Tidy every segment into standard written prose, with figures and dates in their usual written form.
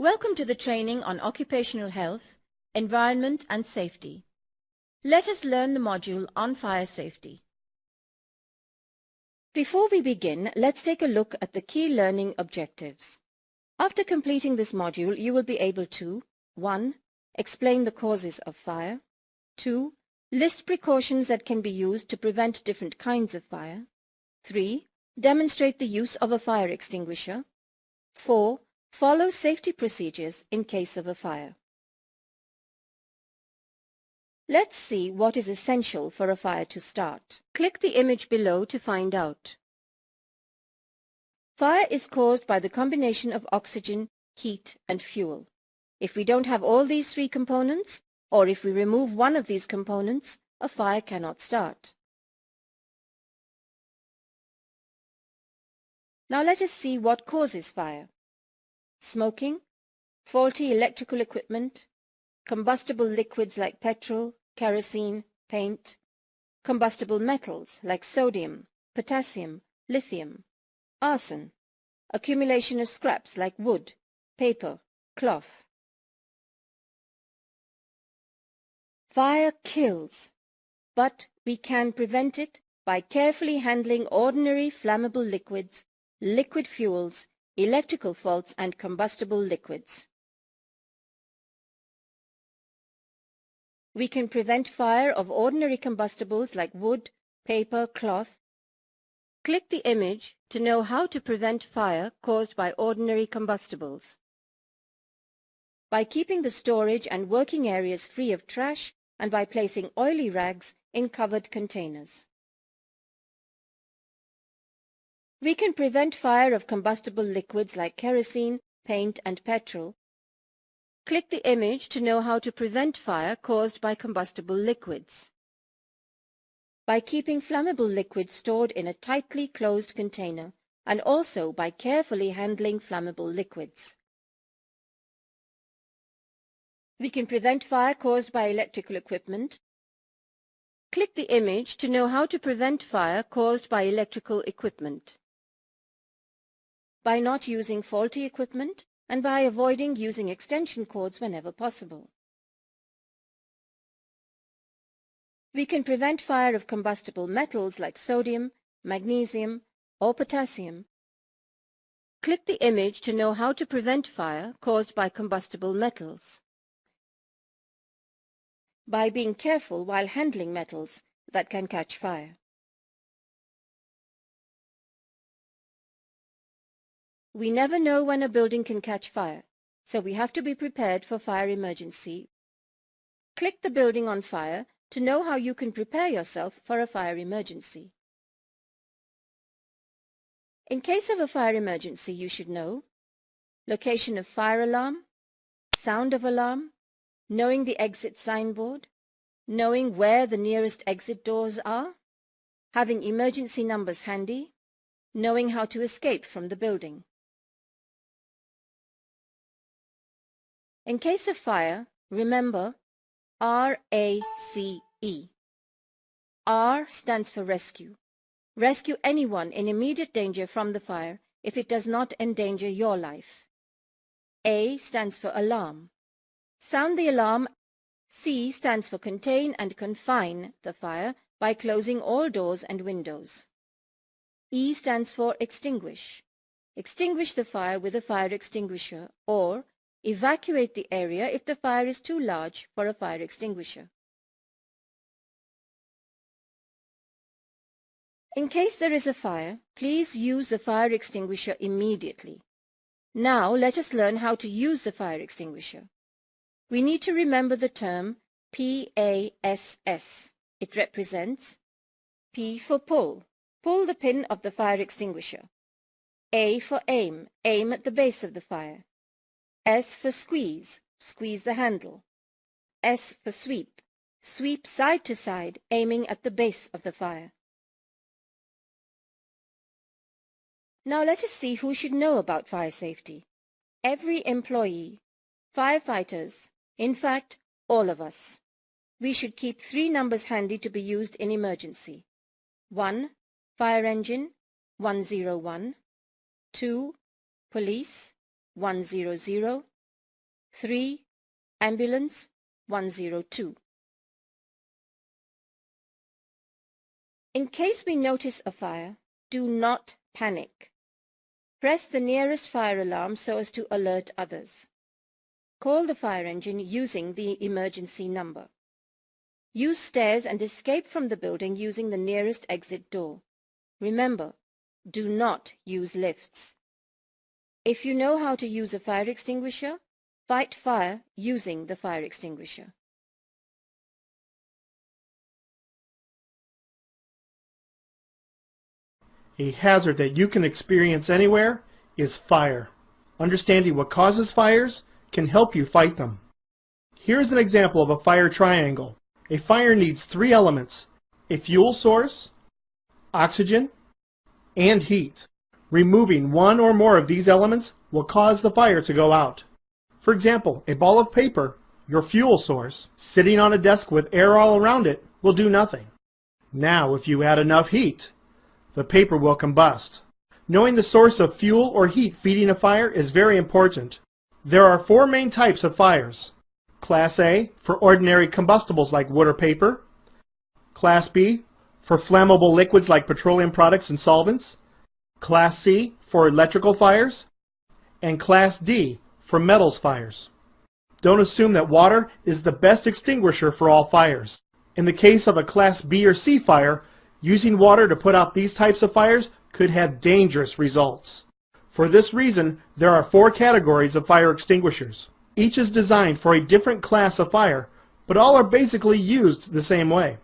Welcome to the training on occupational health, environment and safety. Let us learn the module on fire safety. Before we begin, let's take a look at the key learning objectives. After completing this module, you will be able to 1. Explain the causes of fire. 2. List precautions that can be used to prevent different kinds of fire. 3. Demonstrate the use of a fire extinguisher. 4. Follow safety procedures in case of a fire. Let's see what is essential for a fire to start. Click the image below to find out. Fire is caused by the combination of oxygen, heat and fuel. If we don't have all these three components, or if we remove one of these components, a fire cannot start. Now let us see what causes fire. Smoking, faulty electrical equipment, combustible liquids like petrol, kerosene, paint, combustible metals like sodium, potassium, lithium, arson, accumulation of scraps like wood, paper, cloth. Fire kills, but we can prevent it by carefully handling ordinary flammable liquids, liquid fuels, electrical faults and combustible liquids. We can prevent fire of ordinary combustibles like wood, paper, cloth. Click the image to know how to prevent fire caused by ordinary combustibles. By keeping the storage and working areas free of trash and by placing oily rags in covered containers. We can prevent fire of combustible liquids like kerosene, paint and petrol. Click the image to know how to prevent fire caused by combustible liquids. By keeping flammable liquids stored in a tightly closed container and also by carefully handling flammable liquids. We can prevent fire caused by electrical equipment. Click the image to know how to prevent fire caused by electrical equipment. By not using faulty equipment and by avoiding using extension cords whenever possible. We can prevent fire of combustible metals like sodium, magnesium or potassium. Click the image to know how to prevent fire caused by combustible metals. By being careful while handling metals that can catch fire. We never know when a building can catch fire, so we have to be prepared for fire emergency. Click the building on fire to know how you can prepare yourself for a fire emergency. In case of a fire emergency, you should know location of fire alarm, sound of alarm, knowing the exit signboard, knowing where the nearest exit doors are, having emergency numbers handy, knowing how to escape from the building. In case of fire, remember RACE. R stands for rescue. Rescue anyone in immediate danger from the fire if it does not endanger your life. A stands for alarm. Sound the alarm. C stands for contain and confine the fire by closing all doors and windows. E stands for extinguish. Extinguish the fire with a fire extinguisher or evacuate the area if the fire is too large for a fire extinguisher. In case there is a fire, please use the fire extinguisher immediately. Now let us learn how to use the fire extinguisher. We need to remember the term PASS. It represents P for pull. Pull the pin of the fire extinguisher. A for aim. Aim at the base of the fire. S for squeeze. Squeeze the handle. S for sweep. Sweep side to side, aiming at the base of the fire. Now let us see who should know about fire safety. Every employee, firefighters, in fact, all of us. We should keep 3 numbers handy to be used in emergency. 1. Fire engine, 101. 2. Police, 100. 3. Ambulance 102. In case we notice a fire, do not panic. Press the nearest fire alarm so as to alert others. Call the fire engine using the emergency number. Use stairs and escape from the building using the nearest exit door. Remember, do not use lifts. If you know how to use a fire extinguisher, fight fire using the fire extinguisher. A hazard that you can experience anywhere is fire. Understanding what causes fires can help you fight them. Here's an example of a fire triangle. A fire needs 3 elements: a fuel source, oxygen, and heat. Removing one or more of these elements will cause the fire to go out. For example, a ball of paper, your fuel source, sitting on a desk with air all around it, will do nothing. Now, if you add enough heat, the paper will combust. Knowing the source of fuel or heat feeding a fire is very important. There are 4 main types of fires. Class A for ordinary combustibles like wood or paper. Class B for flammable liquids like petroleum products and solvents. Class C for electrical fires. And Class D for metals fires. Don't assume that water is the best extinguisher for all fires. In the case of a Class B or C fire, using water to put out these types of fires could have dangerous results. For this reason, there are 4 categories of fire extinguishers. Each is designed for a different class of fire, but all are basically used the same way.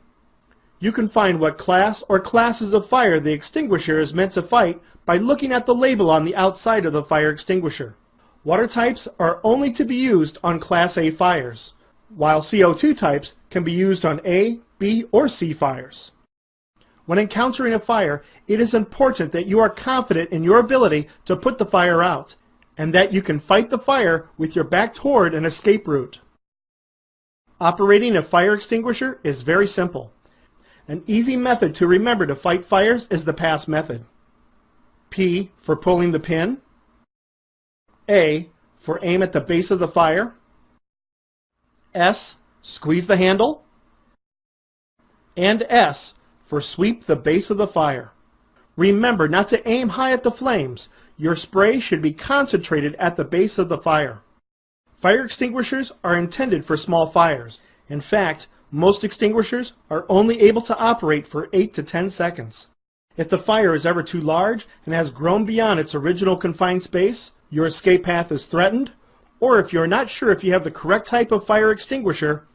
You can find what class or classes of fire the extinguisher is meant to fight by looking at the label on the outside of the fire extinguisher. Water types are only to be used on Class A fires, while CO2 types can be used on A, B, or C fires. When encountering a fire, it is important that you are confident in your ability to put the fire out, and that you can fight the fire with your back toward an escape route. Operating a fire extinguisher is very simple. An easy method to remember to fight fires is the pass method. P for pulling the pin, A for aim at the base of the fire, S, squeeze the handle, and S for sweep the base of the fire. Remember not to aim high at the flames. Your spray should be concentrated at the base of the fire. Fire extinguishers are intended for small fires. In fact, most extinguishers are only able to operate for 8 to 10 seconds. If the fire is ever too large and has grown beyond its original confined space, your escape path is threatened, or if you're not sure if you have the correct type of fire extinguisher,